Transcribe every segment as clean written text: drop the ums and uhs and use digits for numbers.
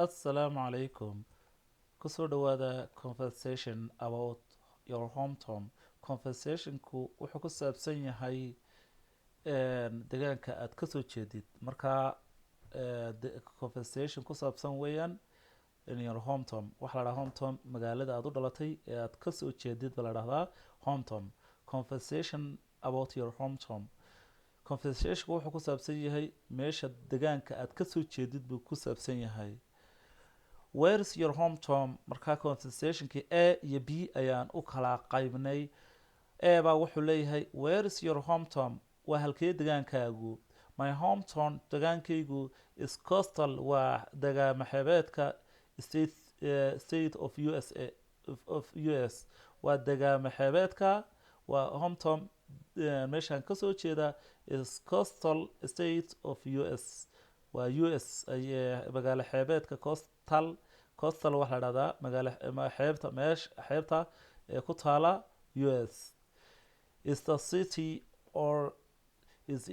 Assalamu alaikum. Kusoo dhawaada conversation about your hometown. Conversationku wuxuu ku saabsan yahay degaanka aad ka soo jeedid. Marka conversation ku saabsan weeyaan in your hometown. Waxa la dhahaa hometown magaalada aad u dhalatay ee aad ka soo jeedid baa la dhahdaa hometown. Conversation about your hometown. Conversation wuxuu ku saabsan yahay meesha degaanka aad ka soo jeedid buu ku saabsan yahay. Where is your hometown? Marka conversationkii A iyo B ayaan u kala qaybnay. A baa wuxuu leeyahay where is your hometown? Waa halkee degaankaagu? My hometown degaankaygu is coastal, waa degaama xeebeedka state of USA of US. Waa degaama xeebeedka waa hometown meeshaan ka soo jeeda is coastal state of US. waa US magaalo xeebeedka coastal waxa la dhahdaa magaalo xeebta xeebta ku taala US. Is the city or is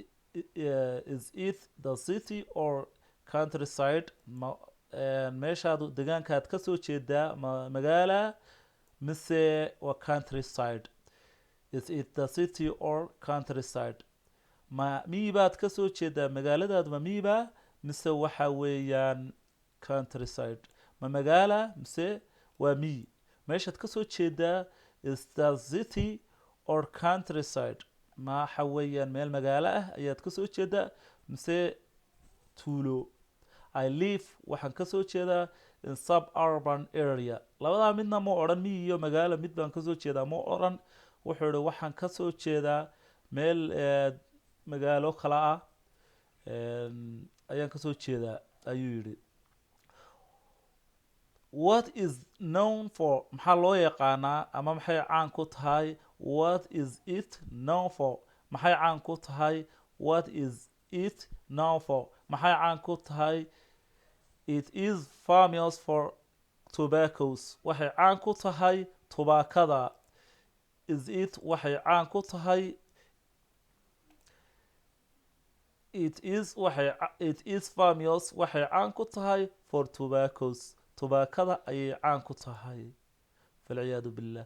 it the city or countryside? meeshaadu degaankaad ka soo jeedaa magaala mise waa countryside? Is it the city or countryside? miibaad ka soo jeedaa magaaladaadu ma miiba mise waxa weeyaan countryside? ma magaala mise waa mii? meeshaad ka soo jeedaa is the city or countryside? ma waxa weeyaan meel magaalo ah ayaad ka soo jeedaa mise tuulo? I live waxaan ka soo jeedaa in suburban area. labadaa midna ma odhan mii iyo magaalo mid baan ka soo jeedaa ma odhan. wuxuu ihi waxaan ka soo jeedaa meel magaalo kala ah ayaan ka soo jeedaa ayuu yidhi. What is known for? maxaa loo yaqaanaa ama maxay caan ku tahay? What is it known for? maxay caan ku tahay? What is it known for? maxay caan ku tahay? It is famous for tobaccos. waxay caan ku tahay tubaakada. Is it waxay caan ku tahay? It is famous waxay caan ku tahay for tobaccos. tubaakada ayay caan ku tahay. falciyaadu billah.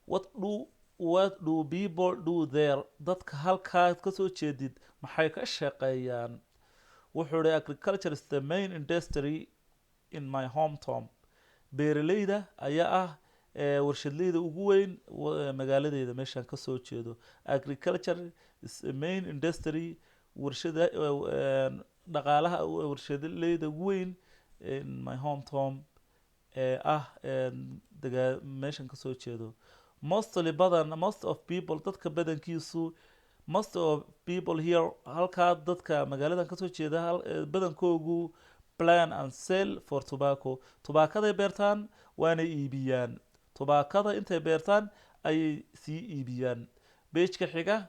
What do people do there? dadka halkaad ka soo jeedid maxay ka shaqeeyaan? wuxuu ihi agriculture is the main industry in my hometown. beeralayda ayaa ah warshadleyda ugu weyn magaaladeeda meeshaan ka soo jeedo. agriculture is the main industry warshada dhaqaalaha warshadleyda ugu weyn in my hometown meeshaan ka soo jeedo. most of people dadka badankiisu most of people here halkaa dadka magaaladan ka soo jeeda badankoogu plan and sell for tobacco. tubaakaday beertaan waana iibiyaan. tubaakada intay beertaan ayay sii iibiyaan. beejka xiga.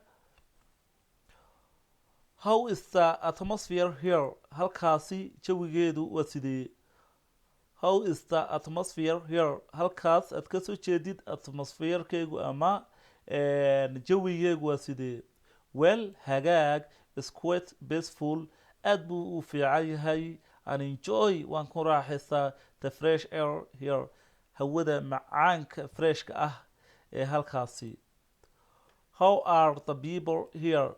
How is the atmosphere here? halkaasi jawigeedu waa sidee? How is the atmosphere here? halkaas aad ka soo jeedid atmospherekeygu ama jawigeegu waa sidee? well hagaag is quite peaceful. aad buu u fiican yahay. and enjoy waan ku raaxaystaa the fresh air here. hawada macaanka freshka ah ee halkaasi. How are the people here?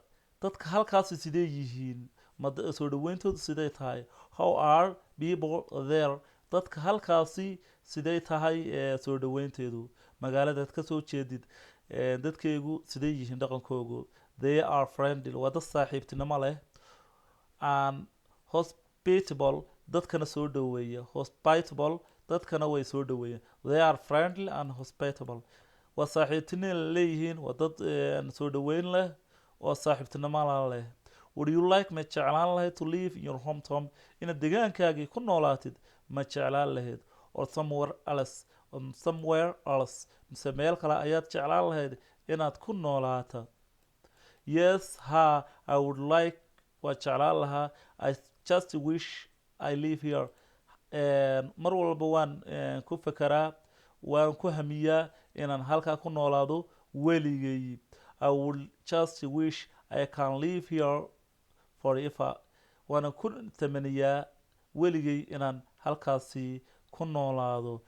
dadka halkaasi sidee yihiin? soo dhaweyntoodu sidee tahay? How are people there? dadka halkaasi sidee tahay soo dhaweynteedu? magaaladaad ka soo jeedid dadkaygu sidee yihiin dhaqankoogu? They are friendly. waa dad saaxiibtinimo leh. and hospitable. dadkana soo dhaweeya. hospitable. dadkana way soo dhaweeyaan. They are friendly and hospitable. waa saaxiibtinimo leeyihiin. waa dad soo dhaweyn leh oo saaxiibtinimo leh. Would you like ma jeclaan lahayd to live in your hometown? inaad degaankaagii ku noolaatid ma jeclaan lahayd? or somewhere else mise meel kale ayaad jeclaan lahayd inaad ku noolaata? Yes ha I would like waa jeclaan lahaa. I just wish I live here. mar walba waan ku fekeraa waan ku hamiyaa inaan halkaa ku noolaado weligay. I would just wish I can live here forever. waana ku tamaniyaa weligay inaan halkaasi ku noolaado.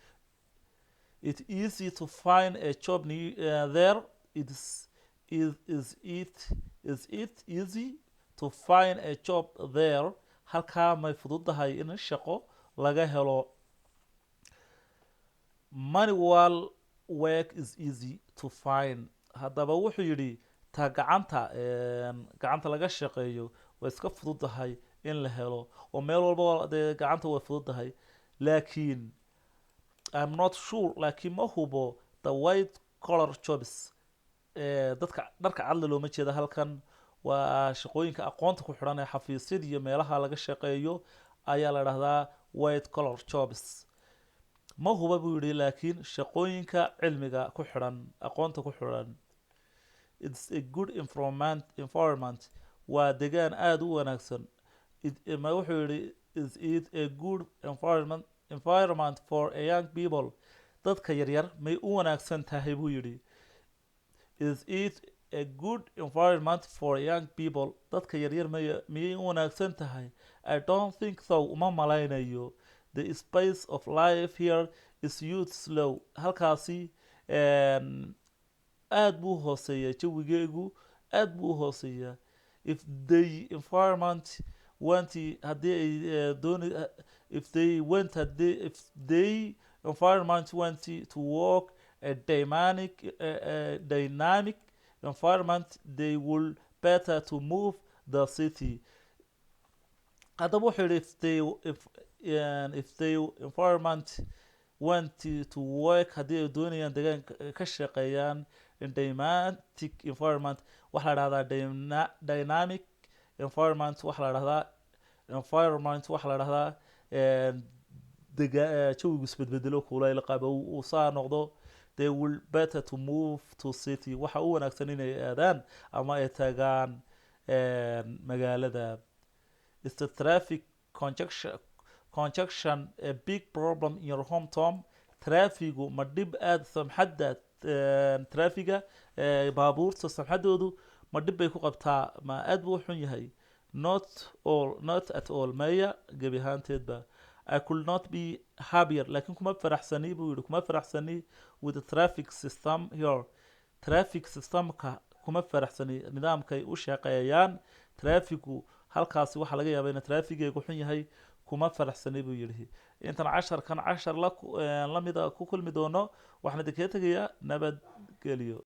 It's easy to find a job there. Is it easy to find a job there? halkaa may fududahay in shaqo laga helo. Manual work is easy to find. haddaba wuxuu yidhi taa gacanta laga shaqeeyo way iska fududahay in la helo oo meel walba dee gacanta way fududahay. laakiin I'm not sure, laakiin ma hubo the white collar jobs. dadka dharka cadla looma jeeda halkan, waa shaqooyinka aqoonta ku xidhan ee xafiisyada iyo meelaha laga shaqeeyo ayaa la dhahdaa white collar jobs. ma huba buu yidhi laakiin shaqooyinka cilmiga ku xidhan, aqoonta ku xidhan. It's a good environment. waa degaan aada u wanaagsan. ma wuxuu yidhi is it a good environment for a young people. dadka yaryar may u wanaagsan tahay buu yidhi. Is it a good environment for young people. dadka yaryar miyay u wanaagsan tahay. I don't think so. uma malaynayo. The space of life here is youth slow. halkaasi aad buu hooseeya jawigeegu, aad buu hooseeya. if the environment went haddii ay dooni if they went haddii if they environment went to work a dynamic environment, they will better to move the city. haddaba wuxuu yidhi if they environment went to work haddii ay doonayaan deegaan ka shaqeeyaan in dynamic environment, waxaa la dhahdaa dynamic environment, waxaa la dhahdaa jawigu isbedbedelo kulayl qabow uu saa noqdo. They will better to move to city. waxa u wanaagsan inay aadaan ama ay tagaan magaalada. Is the traffic congestion a big problem in your hometown? trafigu ma dhib aada samxadda trafiga baabuurta samxadoodu ma dhib bay ku qabtaa, ma aad buu xun yahay? Not at all. maya gebi ahaanteedba. I could not be happier. laakiin kuma faraxsani buu yidhi, kuma faraxsani with the traffic system here. traffic systemka kuma faraxsani nidaamkay u shaqeeyaan. trafigu halkaasi waxaa laga yaabaa in trafigeegu xun yahay, kuma faraxsani buu yidhi. intan cashar la mida ku kulmi doono waxaan idinkaga tegayaa nabadgelyo.